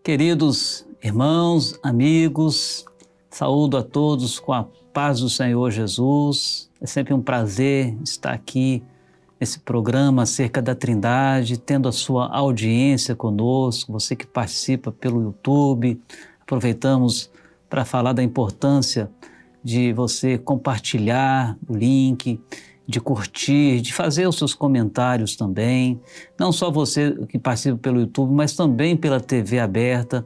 Queridos irmãos, amigos, saúdo a todos com a paz do Senhor Jesus. É sempre um prazer estar aqui nesse programa acerca da Trindade, tendo a sua audiência conosco, você que participa pelo YouTube. Aproveitamos para falar da importância de você compartilhar o link, de curtir, de fazer os seus comentários também. Não só você que participa pelo YouTube, mas também pela TV aberta.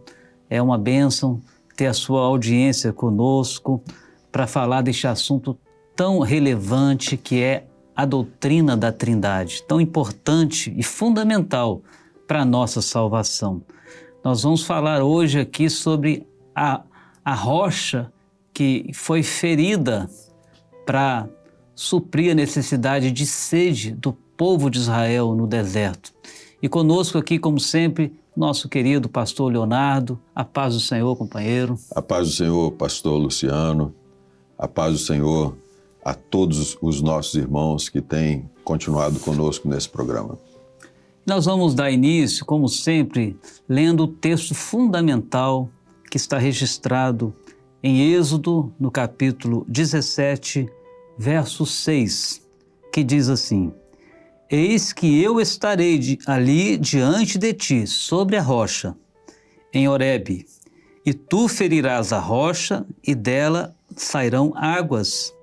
É uma bênção ter a sua audiência conosco para falar deste assunto tão relevante que é a doutrina da Trindade, tão importante e fundamental para a nossa salvação. Nós vamos falar hoje aqui sobre a rocha que foi ferida para suprir a necessidade de sede do povo de Israel no deserto. E conosco aqui, como sempre, nosso querido pastor Leonardo. A paz do Senhor, companheiro. A paz do Senhor, pastor Luciano. A paz do Senhor a todos os nossos irmãos que têm continuado conosco nesse programa. Nós vamos dar início, como sempre, lendo o texto fundamental que está registrado em Êxodo, no capítulo 17, verso 6, que diz assim: Eis que eu estarei ali diante de ti, sobre a rocha, em Horebe, e tu ferirás a rocha, e dela sairão águas,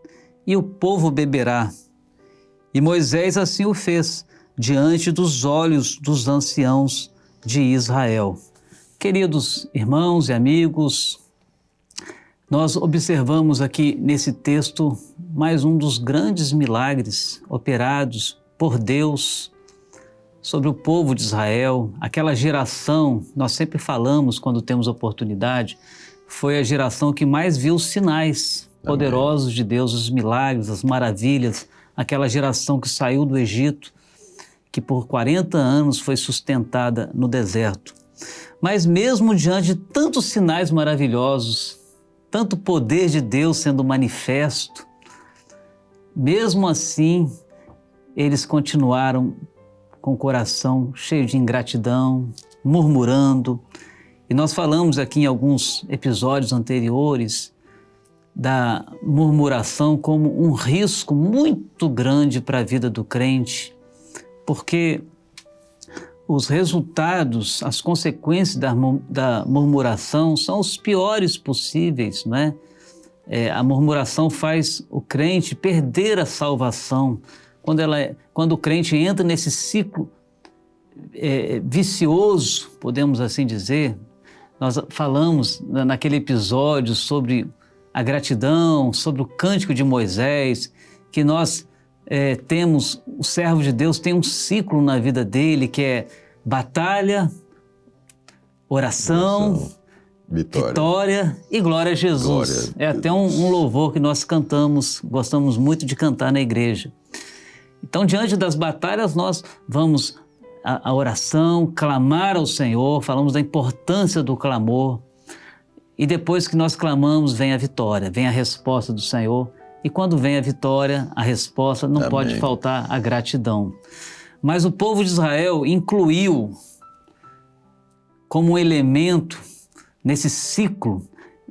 e o povo beberá. E Moisés assim o fez, diante dos olhos dos anciãos de Israel. Queridos irmãos e amigos, nós observamos aqui nesse texto mais um dos grandes milagres operados por Deus sobre o povo de Israel. Aquela geração, nós sempre falamos quando temos oportunidade, foi a geração que mais viu os sinais poderosos de Deus, os milagres, as maravilhas. Aquela geração que saiu do Egito, que por 40 anos foi sustentada no deserto. Mas mesmo diante de tantos sinais maravilhosos, tanto poder de Deus sendo manifesto, mesmo assim, eles continuaram com o coração cheio de ingratidão, murmurando. E nós falamos aqui em alguns episódios anteriores da murmuração como um risco muito grande para a vida do crente, porque os resultados, as consequências da murmuração são os piores possíveis, não é? A murmuração faz o crente perder a salvação. Quando o crente entra nesse ciclo vicioso, podemos assim dizer, nós falamos naquele episódio sobre a gratidão, sobre o cântico de Moisés, que nós temos, o servo de Deus tem um ciclo na vida dele que é batalha, oração, vitória e glória a Jesus. Glória a Deus. Até um louvor que nós cantamos, gostamos muito de cantar na igreja. Então, diante das batalhas, nós vamos à oração, clamar ao Senhor, falamos da importância do clamor. E depois que nós clamamos, vem a vitória, vem a resposta do Senhor. E quando vem a vitória, a resposta, não pode faltar a gratidão. Mas o povo de Israel incluiu como um elemento nesse ciclo,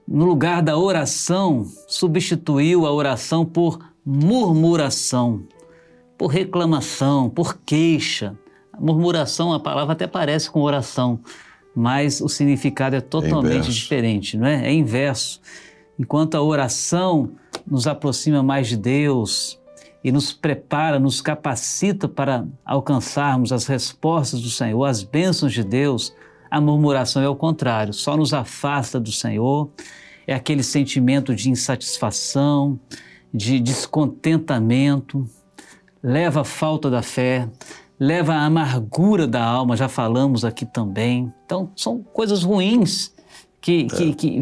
no lugar da oração, substituiu a oração por murmuração, por reclamação, por queixa. A murmuração, a palavra até parece com oração, mas o significado é totalmente diferente, não é? É inverso. Enquanto a oração nos aproxima mais de Deus e nos prepara, nos capacita para alcançarmos as respostas do Senhor, as bênçãos de Deus, a murmuração é o contrário, só nos afasta do Senhor, é aquele sentimento de insatisfação, de descontentamento, leva à falta da fé, leva à amargura da alma, já falamos aqui também. Então, são coisas ruins que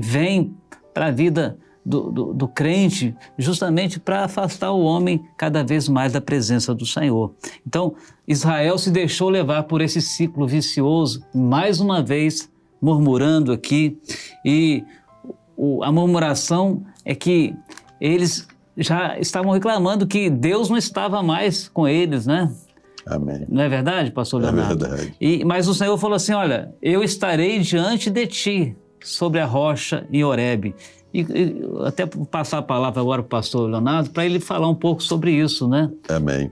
vêm para a vida do crente, justamente para afastar o homem cada vez mais da presença do Senhor. Então, Israel se deixou levar por esse ciclo vicioso, mais uma vez murmurando aqui, e a murmuração é que eles já estavam reclamando que Deus não estava mais com eles, né? Amém. Não é verdade, pastor Leonardo? É verdade. Mas o Senhor falou assim, olha, eu estarei diante de ti sobre a rocha em Horebe. E até passar a palavra agora para o pastor Leonardo, para ele falar um pouco sobre isso, né? Amém.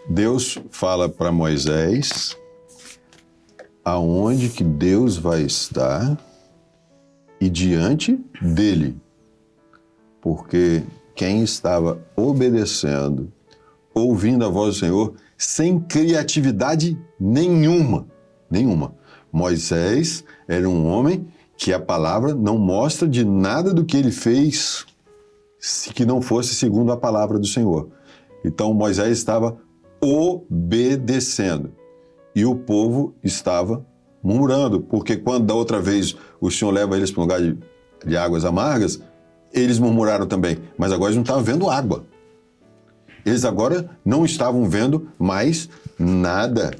Deus fala para Moisés aonde que Deus vai estar e diante dele. Porque quem estava obedecendo, ouvindo a voz do Senhor, sem criatividade nenhuma. Moisés era um homem que a palavra não mostra de nada do que ele fez que não fosse segundo a palavra do Senhor. Então Moisés estava obedecendo e o povo estava murmurando, porque quando da outra vez o Senhor leva eles para um lugar de águas amargas, eles murmuraram também, mas agora eles não estavam vendo água. Eles agora não estavam vendo mais nada.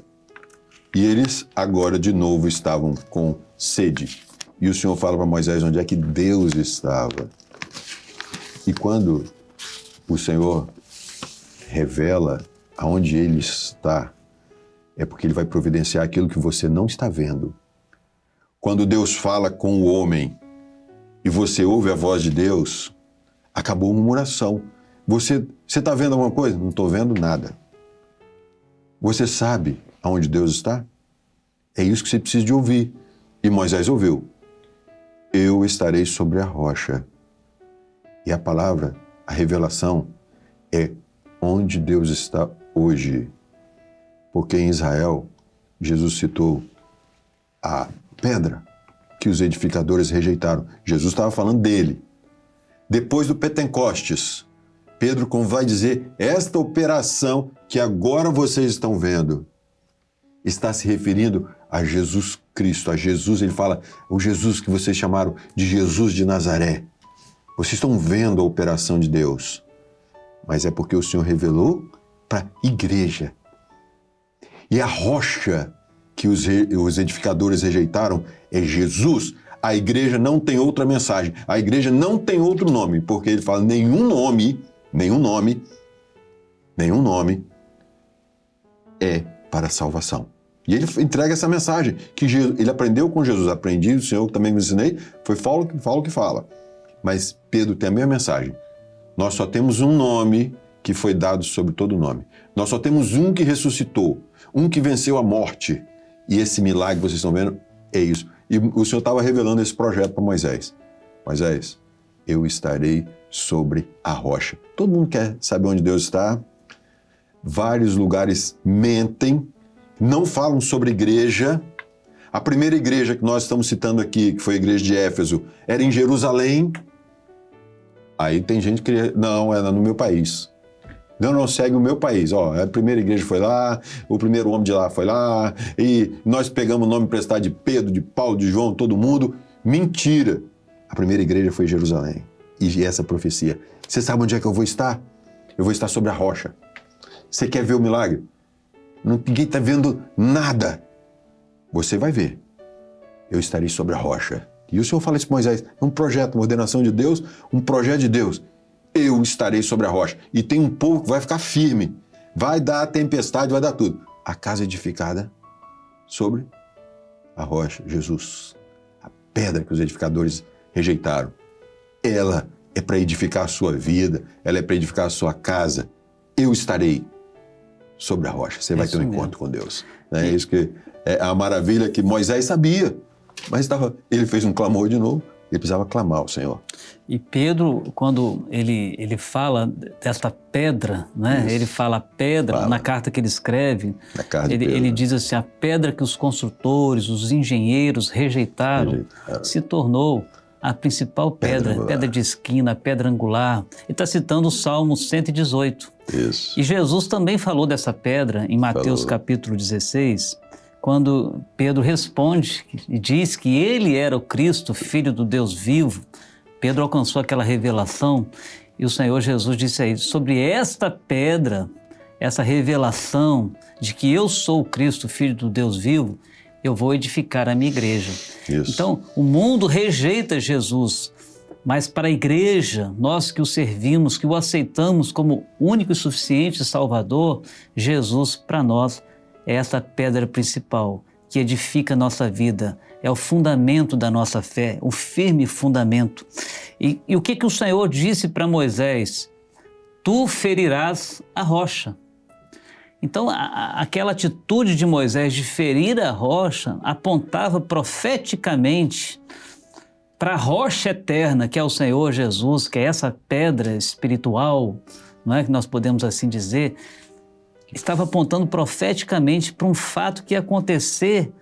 E eles agora de novo estavam com sede. E o Senhor fala para Moisés onde é que Deus estava. E quando o Senhor revela aonde Ele está, é porque Ele vai providenciar aquilo que você não está vendo. Quando Deus fala com o homem e você ouve a voz de Deus, acabou a murmuração. Você está vendo alguma coisa? Não estou vendo nada. Você sabe aonde Deus está? É isso que você precisa de ouvir. E Moisés ouviu. Eu estarei sobre a rocha. E a palavra, a revelação, é onde Deus está hoje. Porque em Israel, Jesus citou a pedra que os edificadores rejeitaram. Jesus estava falando dele. Depois do Pentecostes, Pedro vai dizer, esta operação que agora vocês estão vendo, está se referindo a Jesus Cristo, a Jesus, ele fala, o Jesus que vocês chamaram de Jesus de Nazaré. Vocês estão vendo a operação de Deus, mas é porque o Senhor revelou para a igreja. E a rocha que os edificadores rejeitaram é Jesus. A igreja não tem outra mensagem, a igreja não tem outro nome, porque ele fala, nenhum nome é para a salvação. E ele entrega essa mensagem, que ele aprendeu com Jesus, aprendi, o Senhor também me ensinei, fala o que fala. Mas Pedro tem a mesma mensagem. Nós só temos um nome que foi dado sobre todo nome. Nós só temos um que ressuscitou, um que venceu a morte. E esse milagre que vocês estão vendo é isso. E o Senhor estava revelando esse projeto para Moisés. Moisés, eu estarei sobre a rocha. Todo mundo quer saber onde Deus está. Vários lugares mentem, não falam sobre igreja. A primeira igreja que nós estamos citando aqui, que foi a igreja de Éfeso, era em Jerusalém. Aí tem gente que não, era no meu país. Não segue o meu país. A primeira igreja foi lá, o primeiro homem de lá foi lá, e nós pegamos o nome emprestado de Pedro, de Paulo, de João, todo mundo. Mentira! A primeira igreja foi em Jerusalém. E essa profecia. Você sabe onde é que eu vou estar? Eu vou estar sobre a rocha. Você quer ver o milagre? Ninguém está vendo nada. Você vai ver. Eu estarei sobre a rocha. E o Senhor fala isso para Moisés. É um projeto, uma ordenação de Deus, um projeto de Deus. Eu estarei sobre a rocha. E tem um povo que vai ficar firme. Vai dar tempestade, vai dar tudo. A casa edificada sobre a rocha, Jesus. A pedra que os edificadores rejeitaram. Ela é para edificar a sua vida, ela é para edificar a sua casa. Eu estarei sobre a rocha. Você vai ter um encontro com Deus. É isso que é a maravilha que Moisés sabia. Mas ele fez um clamor de novo. Ele precisava clamar ao Senhor. E Pedro, quando ele fala desta pedra, né? Ele fala pedra na carta que ele escreve. Ele diz assim, a pedra que os construtores, os engenheiros rejeitaram. Se tornou a principal pedra de esquina, pedra angular. Ele está citando o Salmo 118. Isso. E Jesus também falou dessa pedra em Mateus capítulo 16, quando Pedro responde e diz que ele era o Cristo, Filho do Deus vivo. Pedro alcançou aquela revelação e o Senhor Jesus disse aí, sobre esta pedra, essa revelação de que eu sou o Cristo, Filho do Deus vivo, eu vou edificar a minha igreja. Isso. Então, o mundo rejeita Jesus, Mas para a igreja, nós que o servimos, que o aceitamos como único e suficiente Salvador, Jesus para nós é essa pedra principal que edifica a nossa vida, é o fundamento da nossa fé, o firme fundamento. E o que o Senhor disse para Moisés? Tu ferirás a rocha. Então, aquela atitude de Moisés de ferir a rocha apontava profeticamente para a rocha eterna, que é o Senhor Jesus, que é essa pedra espiritual, não é que nós podemos assim dizer, estava apontando profeticamente para um fato que ia acontecer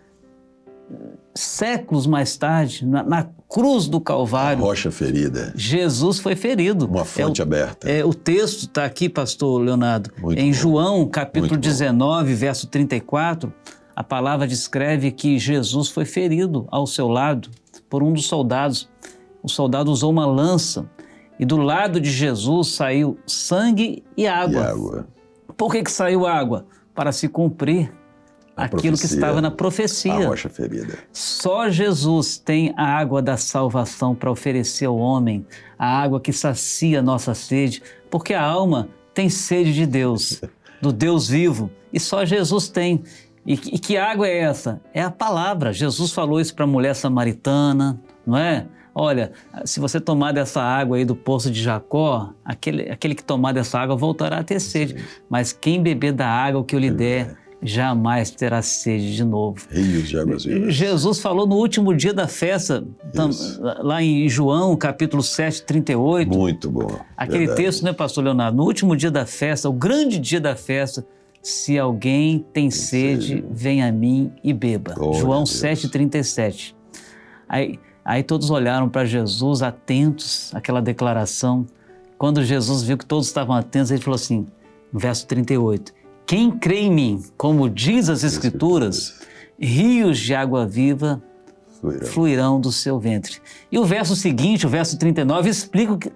séculos mais tarde, na cruz do Calvário. A rocha ferida. Jesus foi ferido. Uma fonte aberta. O texto está aqui, pastor Leonardo, Muito em bom. João, capítulo Muito 19, verso 34, a palavra descreve que Jesus foi ferido ao seu lado por um dos soldados. O soldado usou uma lança e do lado de Jesus saiu sangue e água. E água. Por que saiu água? Para se cumprir aquilo que estava na profecia. A rocha ferida. Só Jesus tem a água da salvação para oferecer ao homem, a água que sacia a nossa sede, porque a alma tem sede de Deus, do Deus vivo, e só Jesus tem. E que água é essa? É a palavra. Jesus falou isso para a mulher samaritana, não é? Olha, se você tomar dessa água aí do poço de Jacó, aquele que tomar dessa água voltará a ter sede, mas quem beber da água que eu lhe der, jamais terá sede de novo. Rios de águas vivas. Jesus falou no último dia da festa, lá em João, capítulo 7, 38. Muito bom. Aquele texto, né, pastor Leonardo? No último dia da festa, o grande dia da festa, se alguém tem sede, venha a mim e beba. Glória João 7, 37. Aí todos olharam para Jesus, atentos àquela declaração. Quando Jesus viu que todos estavam atentos, ele falou assim, no verso 38, quem crê em mim, como diz as Escrituras, rios de água viva fluirão do seu ventre. E o verso seguinte, o verso 39,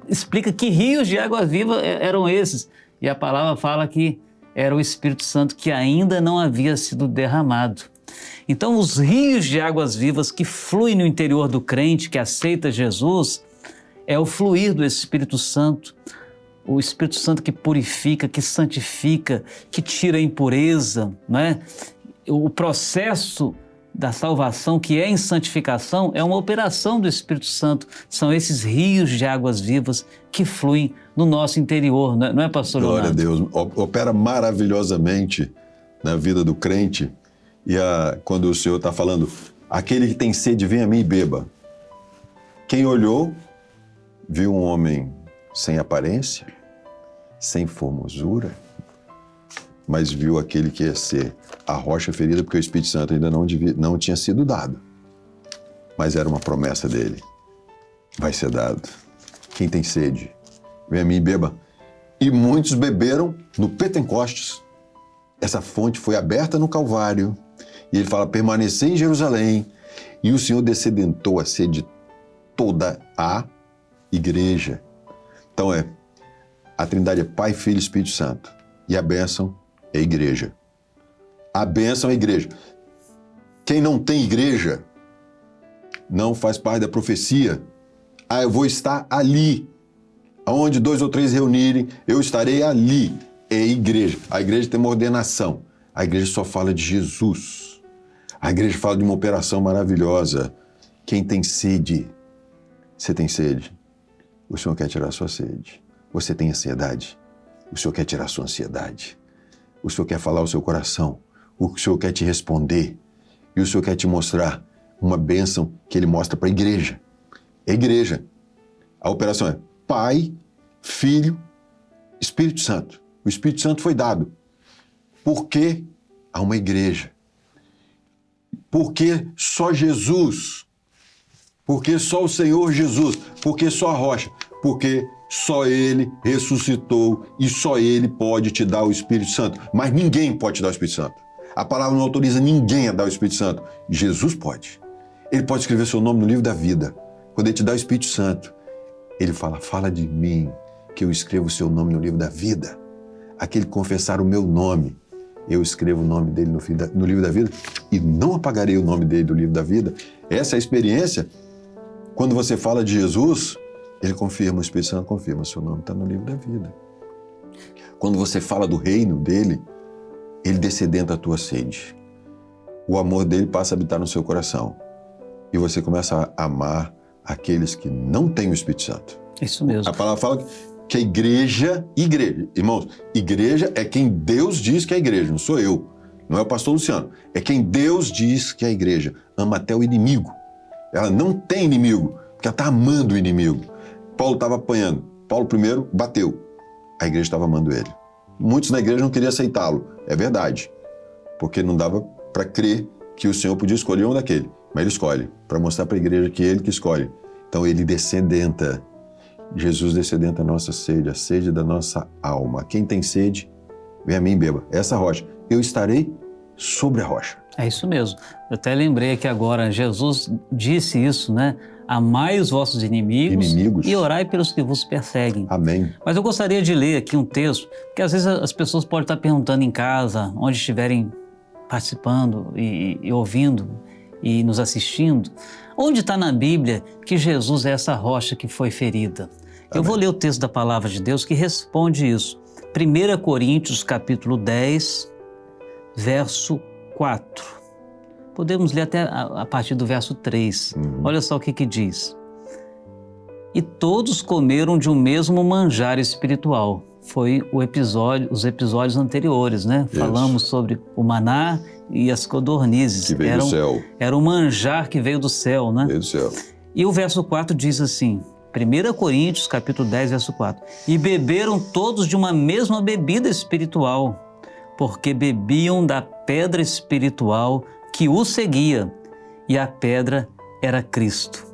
explica que rios de água viva eram esses. E a palavra fala que era o Espírito Santo que ainda não havia sido derramado. Então, os rios de águas vivas que fluem no interior do crente que aceita Jesus é o fluir do Espírito Santo, o Espírito Santo que purifica, que santifica, que tira a impureza, não é? O processo da salvação, que é em santificação, é uma operação do Espírito Santo. São esses rios de águas vivas que fluem no nosso interior, não é, pastor Leonardo? Glória a Deus. Opera maravilhosamente na vida do crente. E quando o Senhor está falando, aquele que tem sede, vem a mim e beba. Quem olhou, viu um homem sem aparência, sem formosura, mas viu aquele que ia ser a rocha ferida, porque o Espírito Santo ainda não tinha sido dado. Mas era uma promessa dele. Vai ser dado. Quem tem sede, vem a mim e beba. E muitos beberam no Pentecostes. Essa fonte foi aberta no Calvário. E ele fala, permanecei em Jerusalém. E o Senhor descedentou a sede de toda a igreja. Então a Trindade é Pai, Filho e Espírito Santo. E a bênção é a igreja. A bênção é a igreja. Quem não tem igreja não faz parte da profecia. Eu vou estar ali. Aonde 2 ou 3 reunirem, eu estarei ali. É a igreja. A igreja tem uma ordenação. A igreja só fala de Jesus. A igreja fala de uma operação maravilhosa. Quem tem sede, você tem sede, o Senhor quer tirar a sua sede. Você tem ansiedade, o Senhor quer tirar a sua ansiedade. O Senhor quer falar ao seu coração, o Senhor quer te responder e o Senhor quer te mostrar uma bênção que Ele mostra para a igreja. É a igreja. A operação é Pai, Filho, Espírito Santo. O Espírito Santo foi dado. Por que há uma igreja? Porque só Jesus? Porque só o Senhor Jesus? Porque só a rocha? Porque só Ele ressuscitou e só Ele pode te dar o Espírito Santo. Mas ninguém pode te dar o Espírito Santo. A palavra não autoriza ninguém a dar o Espírito Santo. Jesus pode. Ele pode escrever seu nome no livro da vida. Quando Ele te dá o Espírito Santo, Ele fala de mim, que eu escrevo o seu nome no livro da vida. Aquele que confessar o meu nome, eu escrevo o nome dele no livro da vida e não apagarei o nome dele do livro da vida. Essa é a experiência. Quando você fala de Jesus, Ele confirma, o Espírito Santo confirma, seu nome está no livro da vida. Quando você fala do reino dele, ele descedenta a tua sede. O amor dele passa a habitar no seu coração. E você começa a amar aqueles que não têm o Espírito Santo. Isso mesmo. A palavra fala que a igreja, irmãos, igreja é quem Deus diz que é a igreja, não sou eu, não é o pastor Luciano, é quem Deus diz que é a igreja, ama até o inimigo. Ela não tem inimigo, porque ela está amando o inimigo. Paulo estava apanhando, Paulo primeiro bateu, a igreja estava amando ele. Muitos na igreja não queriam aceitá-lo, é verdade, porque não dava para crer que o Senhor podia escolher um daquele, mas ele escolhe, para mostrar para a igreja que é ele que escolhe. Então ele descedenta. Jesus descedenta a nossa sede, a sede da nossa alma. Quem tem sede, vem a mim e beba. Essa rocha, eu estarei sobre a rocha. É isso mesmo. Eu até lembrei que agora Jesus disse isso, né? Amai os vossos inimigos e orai pelos que vos perseguem. Amém. Mas eu gostaria de ler aqui um texto, porque às vezes as pessoas podem estar perguntando em casa, onde estiverem participando e ouvindo e nos assistindo, onde está na Bíblia que Jesus é essa rocha que foi ferida? Eu vou ler o texto da Palavra de Deus que responde isso. 1 Coríntios, capítulo 10, verso 4. Podemos ler até a partir do verso 3. Olha só o que diz. E todos comeram de um mesmo manjar espiritual. Foi os episódios anteriores, né? Isso. Falamos sobre o maná e as codornizes. Que veio do céu. Era o manjar que veio do céu, né? Veio do céu. E o verso 4 diz assim, 1 Coríntios, capítulo 10, verso 4. E beberam todos de uma mesma bebida espiritual, porque bebiam da pedra espiritual que os seguia, e a pedra era Cristo.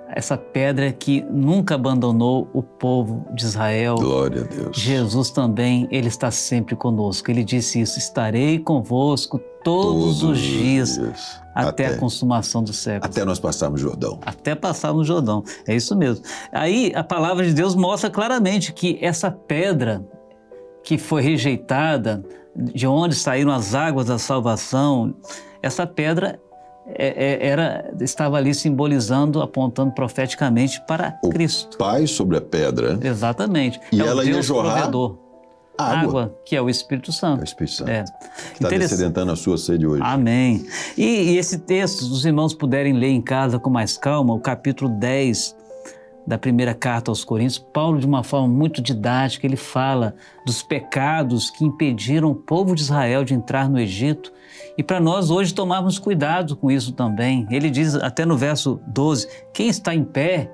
Essa pedra que nunca abandonou o povo de Israel. Glória a Deus. Jesus também, ele está sempre conosco. Ele disse isso, estarei convosco todos os dias até a consumação do século. Até nós passarmos o Jordão. Até passarmos o Jordão, é isso mesmo. Aí a palavra de Deus mostra claramente que essa pedra que foi rejeitada, de onde saíram as águas da salvação, essa pedra estava ali simbolizando, apontando profeticamente para Cristo. O Pai sobre a pedra. Exatamente. E ela ia jorrar provedor. Água, que é o Espírito Santo. É o Espírito Santo. Que está Interessante. descedentando a sua sede hoje. Amém. E esse texto, se os irmãos puderem ler em casa com mais calma, o capítulo 10 da primeira carta aos Coríntios, Paulo, de uma forma muito didática, ele fala dos pecados que impediram o povo de Israel de entrar no Egito. E para nós hoje tomarmos cuidado com isso também. Ele diz até no verso 12, quem está em pé,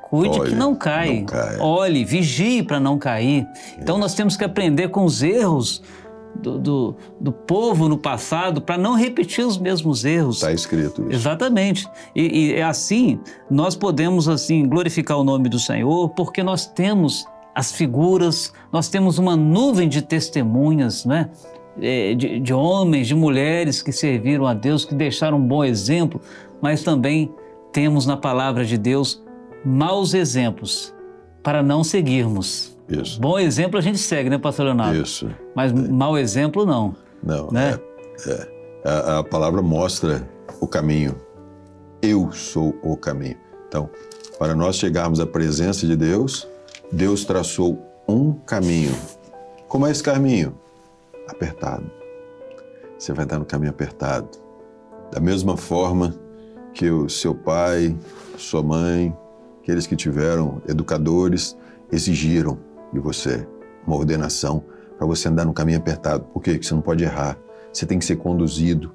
cuide que não cai. Olhe, vigie para não cair. Então nós temos que aprender com os erros do povo no passado para não repetir os mesmos erros. Está escrito isso. Exatamente. E é assim, nós podemos assim glorificar o nome do Senhor porque nós temos as figuras, nós temos uma nuvem de testemunhas, né? De homens, de mulheres que serviram a Deus, que deixaram um bom exemplo, mas também temos na palavra de Deus maus exemplos para não seguirmos. Isso. Bom exemplo a gente segue, né, pastor Leonardo? Isso. Mas mau exemplo não. Não, né? A palavra mostra o caminho. Eu sou o caminho. Então, para nós chegarmos à presença de Deus, Deus traçou um caminho. Como é esse caminho? Apertado. Você vai estar no caminho apertado. Da mesma forma que o seu pai, sua mãe, aqueles que tiveram educadores, exigiram de você uma ordenação para você andar no caminho apertado. Por quê? Porque você não pode errar. Você tem que ser conduzido.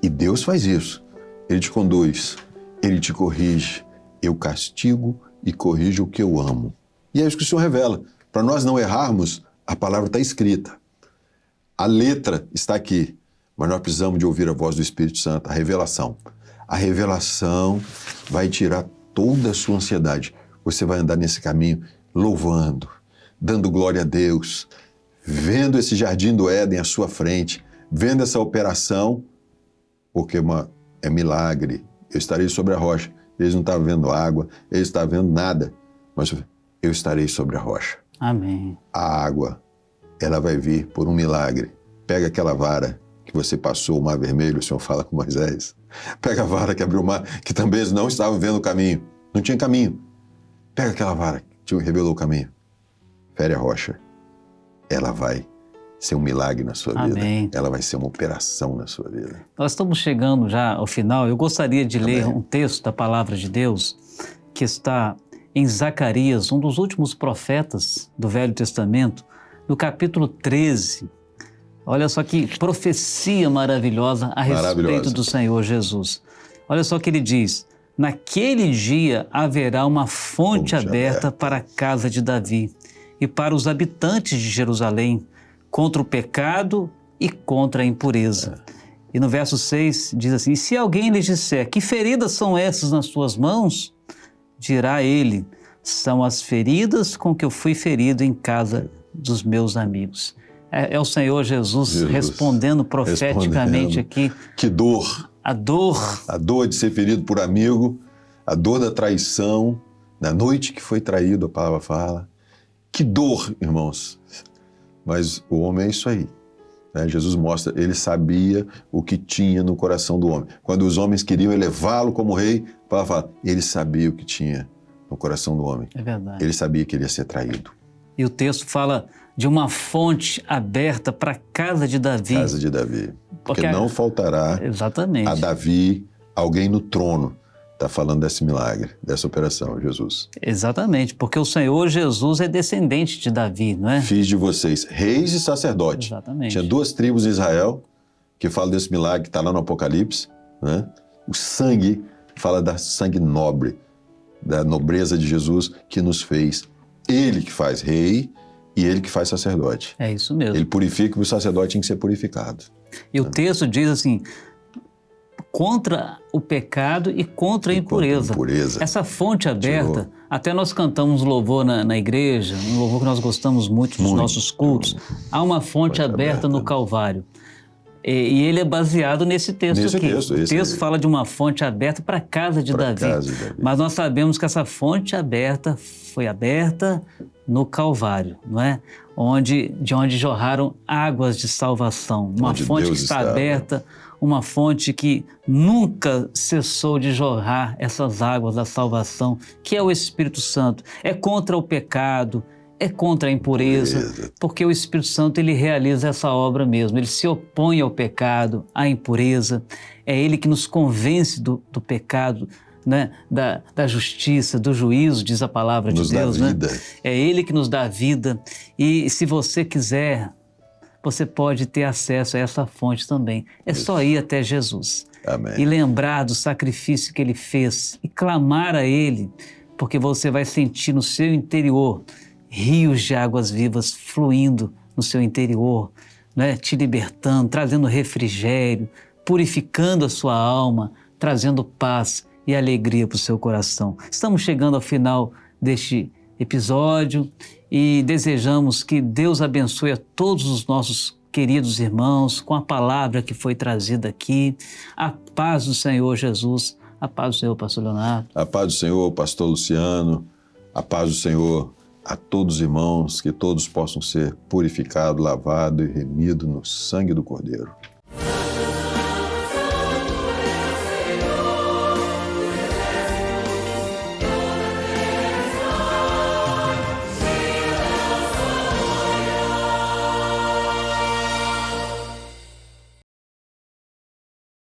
E Deus faz isso. Ele te conduz, Ele te corrige. Eu castigo e corrijo o que eu amo. E é isso que o Senhor revela. Para nós não errarmos, a palavra está escrita. A letra está aqui, mas nós precisamos de ouvir a voz do Espírito Santo, a revelação. A revelação vai tirar toda a sua ansiedade. Você vai andar nesse caminho louvando, dando glória a Deus, vendo esse jardim do Éden à sua frente, vendo essa operação, porque é milagre. Eu estarei sobre a rocha. Eles não estavam vendo água, eles estavam vendo nada, mas eu estarei sobre a rocha. Amém. A água, ela vai vir por um milagre. Pega aquela vara que você passou o mar vermelho, o Senhor fala com Moisés. Pega a vara que abriu o mar, que também eles não estavam vendo o caminho. Não tinha caminho. Pega aquela vara que te revelou o caminho. Fere a rocha. Ela vai ser um milagre na sua Amém. vida. Ela vai ser uma operação na sua vida. Nós estamos chegando já ao final. Eu gostaria de ler um texto da Palavra de Deus que está em Zacarias, um dos últimos profetas do Velho Testamento, no capítulo 13. Olha só que profecia maravilhosa a respeito do Senhor Jesus. Olha só o que ele diz: naquele dia haverá uma fonte aberta para a casa de Davi e para os habitantes de Jerusalém, contra o pecado e contra a impureza. E no verso 6 diz assim: e se alguém lhes disser, que feridas são essas nas tuas mãos? Dirá ele, são as feridas com que eu fui ferido em casa dos meus amigos. É o Senhor Jesus respondendo profeticamente aqui. Que dor! A dor. A dor de ser ferido por amigo, a dor da traição, na noite que foi traído, a palavra fala. Que dor, irmãos! Mas o homem é isso aí. Né? Jesus mostra, ele sabia o que tinha no coração do homem. Quando os homens queriam elevá-lo como rei, a palavra fala, ele sabia o que tinha no coração do homem. É verdade. Ele sabia que ele ia ser traído. E o texto fala de uma fonte aberta para a casa de Davi. Casa de Davi. Porque não faltará a Davi alguém no trono. Está falando desse milagre, dessa operação, Jesus. Exatamente, porque o Senhor Jesus é descendente de Davi, não é? Fiz de vocês reis e sacerdotes. Exatamente. Tinha 2 tribos em Israel que falam desse milagre, que está lá no Apocalipse. Né? O sangue fala da sangue nobre, da nobreza de Jesus que nos fez. Ele que faz rei e ele que faz sacerdote. É isso mesmo. Ele purifica, o sacerdote tem que ser purificado. E o texto diz assim, contra o pecado e contra a impureza. Essa fonte aberta, até nós cantamos louvor na igreja, um louvor que nós gostamos muito nos nossos cultos. Há uma fonte aberta no Calvário. E ele é baseado nesse texto aqui. O texto fala de uma fonte aberta para a casa de Davi. Mas nós sabemos que essa fonte aberta foi aberta no Calvário, não é? De onde jorraram águas de salvação. Uma fonte que está aberta, uma fonte que nunca cessou de jorrar essas águas da salvação, que é o Espírito Santo. É contra o pecado, é contra a impureza, porque o Espírito Santo ele realiza essa obra mesmo. Ele se opõe ao pecado, à impureza. É ele que nos convence do pecado, né? Da justiça, do juízo, diz a palavra de Deus. Né? É ele que nos dá vida. E se você quiser, você pode ter acesso a essa fonte também. É só ir até Jesus. Amém. E lembrar do sacrifício que ele fez e clamar a ele, porque você vai sentir no seu interior rios de águas vivas fluindo no seu interior, né? Te libertando, trazendo refrigério, purificando a sua alma, trazendo paz e alegria para o seu coração. Estamos chegando ao final deste episódio e desejamos que Deus abençoe a todos os nossos queridos irmãos com a palavra que foi trazida aqui. A paz do Senhor Jesus, a paz do Senhor, pastor Leonardo. A paz do Senhor, pastor Luciano, a paz do Senhor a todos os irmãos, que todos possam ser purificados, lavados e remidos no sangue do Cordeiro.